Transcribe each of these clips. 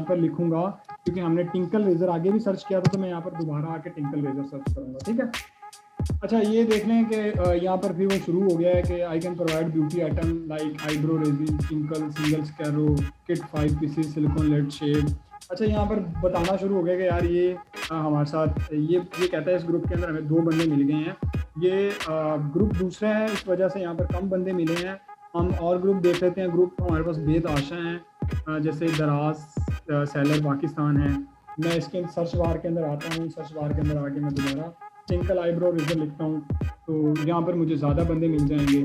पर लिखूंगा, क्योंकि हमने टिंकल रेजर आगे भी सर्च किया था, तो मैं यहाँ पर दोबारा आके टिंकल रेजर सर्च करूंगा, ठीक है। अच्छा, ये देख लें कि यहाँ पर फिर वो शुरू हो गया है कि I can provide beauty item like eyebrow resin, Tinkle, single स्कैरो kit, 5 pieces, silicone led shade. अच्छा, यहाँ पर बताना शुरू हो गया कि यार ये हमारे साथ ये कहता है इस ग्रुप के अंदर हमें 2 बंदे मिल गए हैं, ये ग्रुप दूसरा है, इस वजह से यहाँ पर कम बंदे मिले हैं। हम और ग्रुप देख लेते हैं। ग्रुप हमारे पास बेद आशा हैं, जैसे दराज सेलर पाकिस्तान है। मैं इसके सर्च बार के अंदर आता हूँ, सर्च बार के अंदर आके मैं दोबारा टिंकल आईब्रो रेजर लिखता हूँ, तो यहाँ पर मुझे ज़्यादा बंदे मिल जाएंगे।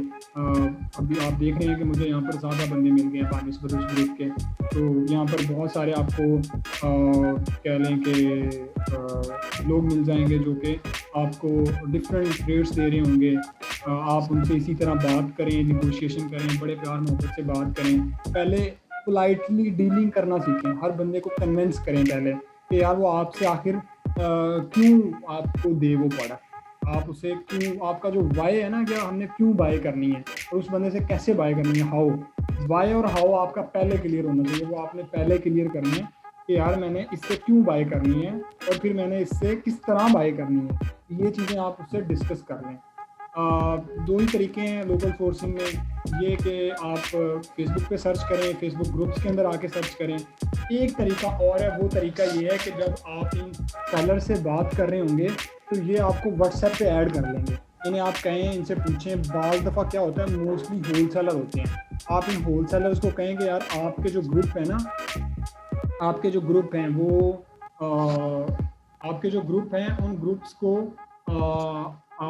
अभी आप देख रहे हैं कि मुझे यहाँ पर ज़्यादा बंदे मिल गए हैं पानिस बदोश ग्रुप के। तो यहाँ पर बहुत सारे आपको कह लें कि लोग मिल जाएंगे जो कि आपको डिफरेंट रेट्स दे रहे होंगे। आप उनसे इसी तरह बात करें, निगोशिएशन करें, बड़े प्यार मोहब्बत से बात करें। पहले पोलाइटली डीलिंग करना सीखें, हर बंदे को कन्विंस करें पहले कि यार वो आपसे आखिर क्यों आपको दे वो प्रोडक्ट, आप उसे क्यों, आपका जो वाई है ना, क्या हमने क्यों बाय करनी है और उस बंदे से कैसे बाय करनी है, हाउ, वाई और हाउ आपका पहले क्लियर होना चाहिए। वो आपने पहले क्लियर करना है कि यार मैंने इससे क्यों बाय करनी है और फिर मैंने इससे किस तरह बाय करनी है, ये चीज़ें आप उससे डिस्कस कर लें। 2 ही तरीके हैं लोकल सोर्सिंग में, ये कि आप फेसबुक पे सर्च करें, फेसबुक ग्रुप्स के अंदर आके सर्च करें। एक तरीका और है, वो तरीका ये है कि जब आप इन सेलर से बात कर रहे होंगे तो ये आपको व्हाट्सएप पे ऐड कर लेंगे। इन्हें आप कहें, इनसे पूछें। बाज़ दफ़ा क्या होता है, मोस्टली होल सेलर होते हैं, आप इन होल सेलर्स को कहें कि यार आपके जो ग्रुप है ना, आपके जो ग्रुप हैं वो आपके जो ग्रुप हैं उन ग्रुप्स को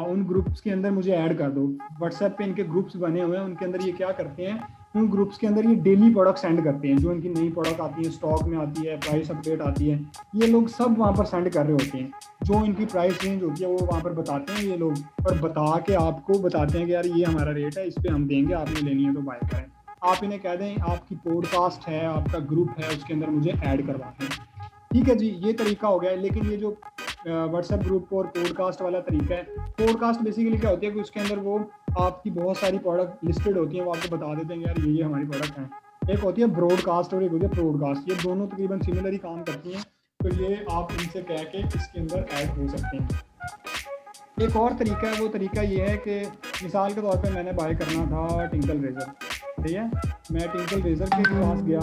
उन ग्रुप्स के अंदर मुझे ऐड कर दो। व्हाट्सएप पे इनके ग्रुप्स बने हुए हैं, उनके अंदर ये क्या करते हैं, उन ग्रुप्स के अंदर ये डेली प्रोडक्ट सेंड करते हैं, जो इनकी नई प्रोडक्ट आती है, स्टॉक में आती है, प्राइस अपडेट आती है, ये लोग सब वहाँ पर सेंड कर रहे होते हैं। जो इनकी प्राइस रेंज होती है वो वहाँ पर बताते हैं ये लोग, और बता के आपको बताते हैं कि यार ये हमारा रेट है, इस पर हम देंगे, आपने लेनी है तो बाय करें। आप इन्हें कह दें आपकी पॉडकास्ट है, आपका ग्रुप है, उसके अंदर मुझे ऐड करवाते हैं, ठीक है जी, ये तरीका हो गया है। लेकिन ये जो व्हाट्सएप ग्रुप और पॉडकास्ट वाला तरीका है, पॉडकास्ट बेसिकली क्या होती है कि उसके अंदर वो आपकी बहुत सारी प्रोडक्ट लिस्टेड होती हैं, वो आपको बता देते हैं यार ये हमारी प्रोडक्ट हैं। एक होती है ब्रॉडकास्ट और एक होती है प्रोडकास्ट, ये दोनों तकरीबन सिमिलर ही काम करती हैं, तो ये आप इनसे कह के इसके अंदर ऐड हो सकते हैं। एक और तरीका है, वो तरीका ये है कि मिसाल के तौर पे मैंने बाय करना था टिंकल रेजर, ठीक है, मैं टिंकल रेजर के पास गया,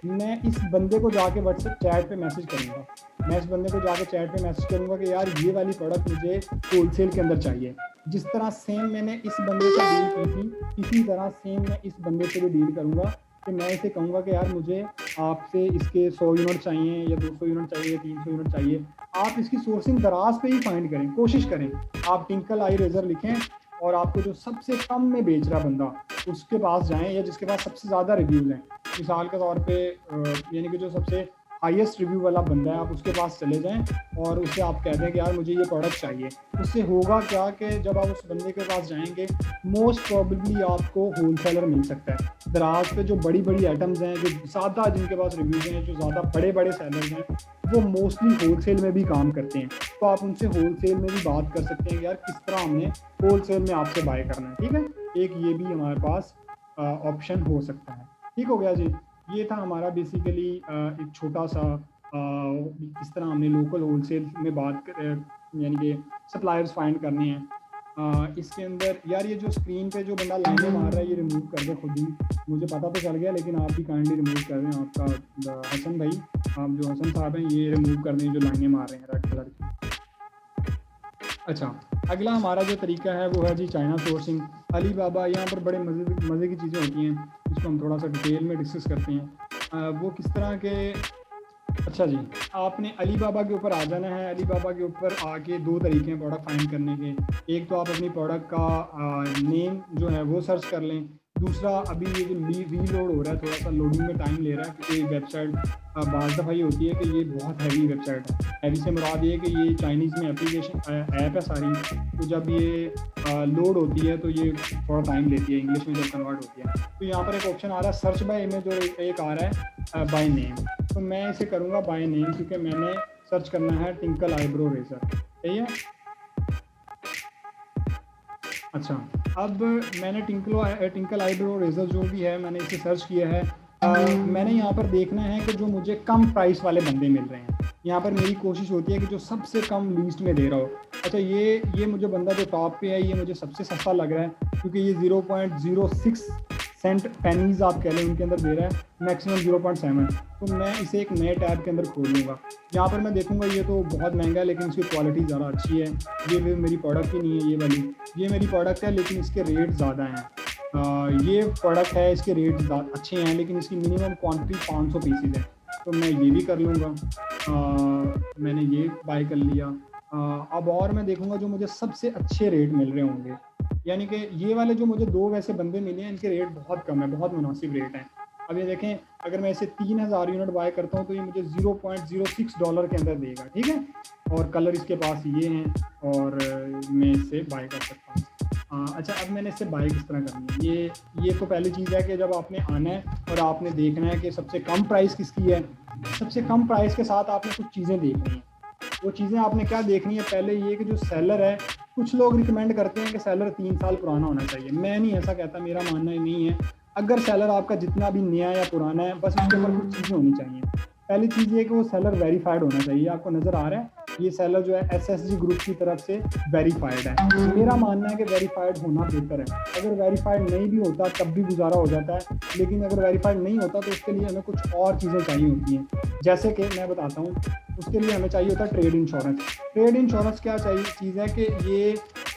मैं इस बंदे को जाके व्हाट्सएप चैट पे मैसेज करूँगा, मैं इस बंदे को जाके चैट पे मैसेज करूँगा कि यार ये वाली प्रोडक्ट मुझे होलसेल के अंदर चाहिए। जिस तरह सेम मैंने इस बंदे से डील की थी, इसी तरह सेम मैं इस बंदे से भी डील करूँगा कि मैं इसे कहूँगा कि यार मुझे आपसे इसके 100 यूनिट चाहिए या 200 यूनिट चाहिए या 300 यूनिट चाहिए। आप इसकी सोर्सिंग दराज पे ही फाइंड करें, कोशिश करें, आप टिंकल आई रेजर लिखें और आपको जो सबसे कम में बेच रहा बंदा उसके पास जाएं, या जिसके पास सबसे ज़्यादा रिव्यूज़ हैं, मिसाल के तौर पे यानी कि जो सबसे हाईएस्ट रिव्यू वाला बंदा है, आप उसके पास चले जाएं और उससे आप कह दें कि यार मुझे ये प्रोडक्ट चाहिए। उससे होगा क्या कि जब आप उस बंदे के पास जाएंगे, मोस्ट प्रोबेबली आपको होलसेलर मिल सकता है। दराज पे जो बड़ी बड़ी आइटम्स हैं, जो ज़्यादा जिनके पास रिव्यूज़ हैं, जो ज़्यादा बड़े बड़े सेलर्स हैं, वो मोस्टली होलसेल में भी काम करते हैं, तो आप उनसे होलसेल में भी बात कर सकते हैं कि यार किस तरह हमने होलसेल में आपसे बाय करना है, ठीक है। एक ये भी हमारे पास ऑप्शन हो सकता है। ठीक हो गया जी, ये था हमारा बेसिकली एक छोटा सा किस तरह हमने लोकल होलसेल में बात कर, यानी कि सप्लायर्स फाइंड करने हैं। इसके अंदर यार ये जो स्क्रीन पे जो बंदा लाइनें मार रहा है, ये रिमूव कर दे खुद ही, मुझे पता तो चल गया लेकिन आप भी काइंडली रिमूव कर दें। आपका हसन भाई, आप जो हसन साहब हैं, ये रिमूव कर दें जो लाइनें मार रहे हैं रेड कलर की। अच्छा, अगला हमारा जो तरीका है वो है जी चाइना सोर्सिंग। अली बाबा, यहाँ पर बड़े मज़े की चीज़ें होती हैं, इसको हम थोड़ा सा डिटेल में डिस्कस करते हैं। वो किस तरह के, अच्छा जी, आपने अली बाबा के ऊपर आ जाना है। अली बाबा के ऊपर आके 2 तरीके हैं प्रोडक्ट फाइंड करने के। एक तो आप अपनी प्रोडक्ट का नेम जो है वो सर्च कर लें। दूसरा, अभी ये जो रीलोड हो रहा है, थोड़ा सा लोडिंग में टाइम ले रहा है, क्योंकि वेबसाइट बाज़ दफ़ा ये होती है कि ये बहुत हैवी वेबसाइट है। हैवी से मुराद ये है कि ये चाइनीज़ में एप्लीकेशन ऐप है सारी, तो जब ये लोड होती है तो ये थोड़ा टाइम लेती है, इंग्लिश में जब कन्वर्ट होती है। तो यहाँ पर एक ऑप्शन आ रहा है सर्च बाय इमेज, और एक आ रहा है बाय नेम। तो मैं इसे करूँगा बाय नेम, क्योंकि मैंने सर्च करना है टिंकल आईब्रो रेजर, सही है। अच्छा, अब मैंने टिंकल आईब्रो रेजर जो भी है मैंने इसे सर्च किया है। मैंने यहाँ पर देखना है कि जो मुझे कम प्राइस वाले बंदे मिल रहे हैं। यहाँ पर मेरी कोशिश होती है कि जो सबसे कम लीस्ट में दे रहा हो। अच्छा, ये मुझे बंदा जो टॉप पे है ये मुझे सबसे सस्ता लग रहा है, क्योंकि ये 0.06 सेंट पेनीज आप कह लें उनके अंदर दे रहा है, मैक्सिमम 0.7। तो मैं इसे एक नए टैब के अंदर खोल लूँगा। यहाँ पर मैं देखूँगा ये तो बहुत महंगा है लेकिन इसकी क्वालिटी ज़्यादा अच्छी है। ये मेरी प्रोडक्ट ही नहीं है ये वाली, ये मेरी प्रोडक्ट है लेकिन इसके रेट ज़्यादा हैं। ये प्रोडक्ट है, इसके रेट अच्छे हैं लेकिन इसकी मिनिमम क्वांटिटी 500 पीसीज है, तो मैं ये भी कर लूँगा। मैंने ये बाय कर लिया। अब और मैं देखूँगा जो मुझे सबसे अच्छे रेट मिल रहे होंगे, यानी कि ये वाले जो मुझे 2 वैसे बंदे मिले हैं इनके रेट बहुत कम है, बहुत मुनासिब रेट हैं। अब ये देखें, अगर मैं इसे 3000 यूनिट बाय करता हूँ तो ये मुझे $0.06 के अंदर देगा, ठीक है। और कलर इसके पास ये हैं और मैं इसे बाय कर सकता हूँ। अच्छा, अब मैंने इससे बाय किस तरह करनी है, ये तो पहली चीज़ है कि जब आपने आना है और आपने देखना है कि सबसे कम प्राइस किसकी है। सबसे कम प्राइस के साथ आपने कुछ चीज़ें देखनी है। वो चीज़ें आपने क्या देखनी है, पहले ये कि जो सेलर है, कुछ लोग रिकमेंड करते हैं कि सेलर 3 साल पुराना होना चाहिए। मैं नहीं ऐसा कहता, मेरा मानना ही नहीं है। अगर सेलर आपका जितना भी नया या पुराना है, बस उसके ऊपर कुछ चीज़ें होनी चाहिए। पहली चीज़ ये कि वो सेलर वेरीफाइड होना चाहिए। आपको नज़र आ रहा है ये सेलर जो है SSG ग्रुप की तरफ से वेरीफाइड है। मेरा मानना है कि वेरीफाइड होना बेहतर है। अगर वेरीफाइड नहीं भी होता तब भी गुजारा हो जाता है, लेकिन अगर वेरीफाइड नहीं होता तो उसके लिए हमें कुछ और चीज़ें चाहिए होती हैं। जैसे कि मैं बताता हूँ, उसके लिए हमें चाहिए होता है ट्रेड इंश्योरेंस। ट्रेड इंश्योरेंस क्या चाहिए चीज़ है कि ये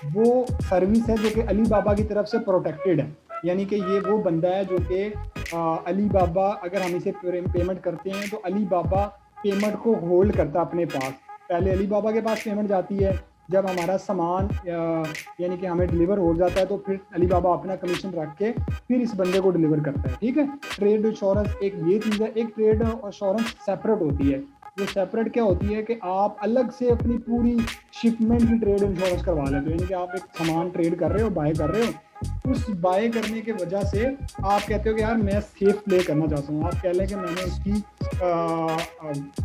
वो सर्विस है जो कि अली बाबा की तरफ से प्रोटेक्टेड है, यानी कि ये वो बंदा है जो कि अली बाबा, अगर हम इसे पेमेंट करते हैं तो अली बाबा पेमेंट को होल्ड करता है अपने पास। पहले अली बाबा के पास पेमेंट जाती है, जब हमारा सामान यानी कि हमें डिलीवर हो जाता है तो फिर अली बाबा अपना कमीशन रख के फिर इस बंदे को डिलीवर करता है, ठीक है। ट्रेड इंश्योरेंस एक ये चीज़ है। एक ट्रेड इंश्योरेंस सेपरेट होती है। ये सेपरेट क्या होती है कि आप अलग से अपनी पूरी शिपमेंट की ट्रेड इंश्योरेंस करवा लेते हो, यानी कि आप एक सामान ट्रेड कर रहे हो, बाय कर रहे हो, उस बाय करने की वजह से आप कहते हो कि यार मैं सेफ प्ले करना चाहता हूँ। आप कह लें कि मैंने उसकी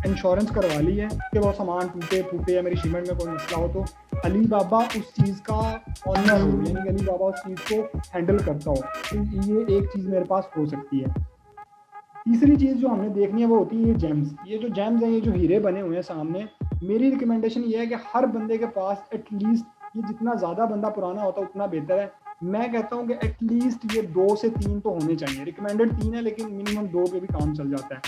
इंश्योरेंस करवा ली है कि वो सामान टूटे फूटे या मेरी शिपमेंट में कोई मसला हो तो अली बाबा उस चीज़ का ऑनर हो, यानी कि अली बाबा उस चीज़ को हैंडल करता हो। तो ये एक चीज़ मेरे पास हो सकती है। तीसरी चीज़ जो हमने देखनी है वो होती है ये जेम्स। ये जो जेम्स हैं, ये जो हीरे बने हुए हैं सामने, मेरी रिकमेंडेशन ये है कि हर बंदे के पास एटलीस्ट, ये जितना ज़्यादा बंदा पुराना होता है उतना बेहतर है। मैं कहता हूँ कि एटलीस्ट ये 2 से 3 तो होने चाहिए। रिकमेंडेड 3 है लेकिन मिनिमम 2 पे भी काम चल जाता है।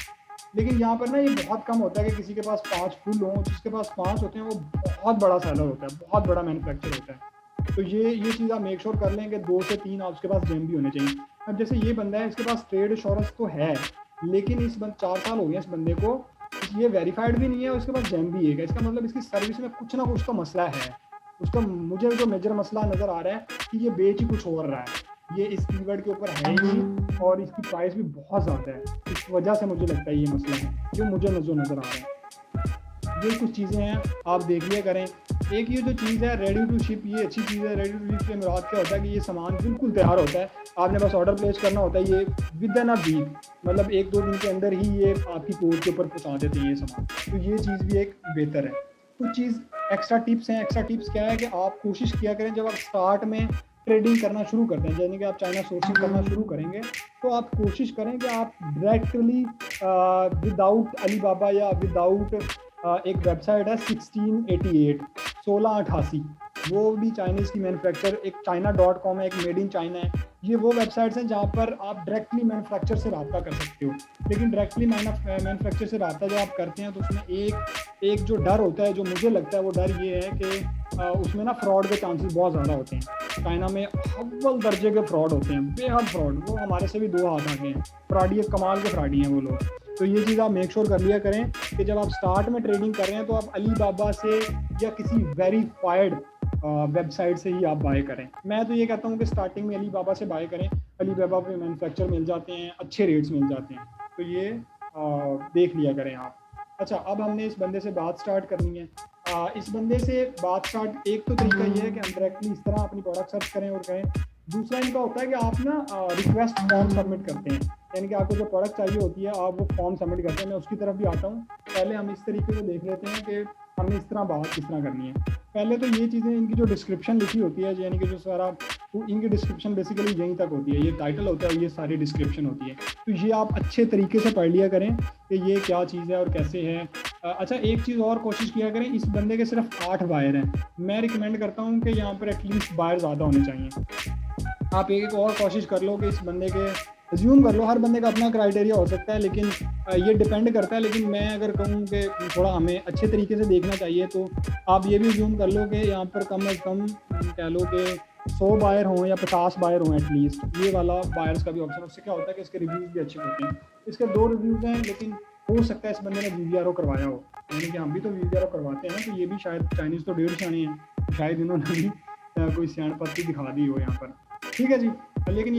लेकिन यहाँ पर ना ये बहुत कम होता है कि किसी के पास 5 फुल हों। जिसके पास 5 होते हैं वो बहुत बड़ा सेलर होता है, बहुत बड़ा मैन्युफैक्चर होता है। तो ये चीज़ आप मेक श्योर कर लें कि 2 से 3 आप उसके पास जेम भी होने चाहिए। अब जैसे ये बंदा है, इसके पास ट्रेड इंश्योरेंस तो है लेकिन इस 4 साल हो गए इस बंदे को, ये वेरीफाइड भी नहीं है, उसके पास जेम भी है। इसका मतलब इसकी सर्विस में कुछ ना कुछ तो मसला है। उसका मुझे जो मेजर मसला नज़र आ रहा है कि ये बेच ही कुछ और रहा है, ये इस कीवर्ड के ऊपर है ही नहीं और इसकी प्राइस भी बहुत ज़्यादा है। इस वजह से मुझे लगता है ये मसला है जो मुझे नज़र आ रहा है। ये कुछ चीज़ें हैं, आप देख लिया करें। एक ये जो चीज़ है रेडी टू शिप, ये अच्छी चीज़ है। रेडी टू शिप के मुराद क्या होता है कि ये सामान बिल्कुल तैयार होता है, आपने बस ऑर्डर प्लेस करना होता है। ये विद इन अ वीक, मतलब 1-2 दिन के अंदर ही ये आपकी पोर्ट के ऊपर पहुँचा देते हैं ये सामान। तो ये चीज़ भी एक बेहतर है। कुछ चीज़ एक्स्ट्रा टिप्स हैं। एक्स्ट्रा टिप्स क्या है कि आप कोशिश किया करें जब आप स्टार्ट में ट्रेडिंग करना शुरू करते हैं, यानी कि आप चाइना सोर्सिंग करना शुरू करेंगे, तो आप कोशिश करें कि आप डायरेक्टली विदाउट अली बाबा या विदाउट एक वेबसाइट है 1688 वो भी चाइनीज़ की मैन्युफैक्चर, एक china.com है, एक मेड इन चाइना है। ये वो वेबसाइट्स हैं जहाँ पर आप डायरेक्टली मैन्युफैक्चर से रब्ता कर सकते हो। लेकिन डायरेक्टली मैन्युफैक्चर से रब्ता जब आप करते हैं तो उसमें एक जो डर होता है, जो मुझे लगता है वो डर ये है कि उसमें ना फ्रॉड के चांसेस बहुत ज़्यादा होते हैं। चाइना में अव्वल दर्जे के फ्रॉड होते हैं, बेहद फ्रॉड। वो हमारे से भी 2 हाथ आगे हैं। फ्रॉडी, कमाल के फ्रॉडी हैं वो लोग। तो ये चीज़ आप मेक श्योर कर लिया करें कि जब आप स्टार्ट में ट्रेडिंग कर रहे हैं तो आप अली बाबा से या किसी वेरीफाइड वेबसाइट से ही आप बाय करें। मैं तो ये कहता हूँ कि स्टार्टिंग में अली बाबा से बाय करें। अली बाबा पे मैन्युफैक्चर मिल जाते हैं, अच्छे रेट्स मिल जाते हैं। तो ये देख लिया करें आप। अच्छा, अब हमने इस बंदे से बात स्टार्ट करनी है। इस बंदे से बात स्टार्ट, एक तो तरीका ये है कि हम डायरेक्टली इस तरह अपनी प्रोडक्ट सर्च करें और कहें। दूसरा इनका होता है कि आप ना रिक्वेस्ट फॉर्म सबमिट करते हैं, यानी कि आपको जो प्रोडक्ट चाहिए होती है आप वो फॉर्म सबमिट करते हैं। मैं उसकी तरफ भी आता हूँ। पहले हम इस तरीके से देख लेते हैं कि हमने इस तरह बात किस तरह करनी है। पहले तो ये चीज़ें, इनकी जो डिस्क्रिप्शन लिखी होती है, यानी कि जो सारा तो इनकी डिस्क्रिप्शन बेसिकली यहीं तक होती है, ये टाइटल होता है, ये सारी डिस्क्रिप्शन होती है। तो ये आप अच्छे तरीके से पढ़ लिया करें कि ये क्या चीज़ है और कैसे है। अच्छा, एक चीज़ और कोशिश किया करें, इस बंदे के सिर्फ 8 बायर हैं, मैं रिकमेंड करता हूँ कि यहाँ पर एटलीस्ट बायर ज़्यादा होने चाहिए। आप एक और कोशिश कर लो कि इस बंदे के अज्यूम कर लो, हर बंदे का अपना क्राइटेरिया हो सकता है, लेकिन ये डिपेंड करता है। लेकिन मैं अगर कहूँ कि थोड़ा हमें अच्छे तरीके से देखना चाहिए, तो आप ये भी अज्यूम कर लो कि यहाँ पर कम अज़ कम कह लो कि 100 बायर हों या 50 बायर हों एटलीस्ट, ये वाला बायर्स का भी ऑप्शन। उससे क्या होता है कि इसके रिव्यूज़ भी अच्छे होते हैं। इसके 2 रिव्यूज़ हैं, लेकिन हो सकता है इस बंदे ने VVRO करवाया हो, यानी कि हम भी तो VVRO करवाते हैं, तो ये भी शायद, चाइनीज़ तो 1.5 सियाने हैं, शायद इन्होंने भी कोई सियाणपत्ती दिखा दी हो यहाँ पर। ठीक है जी, लेकिन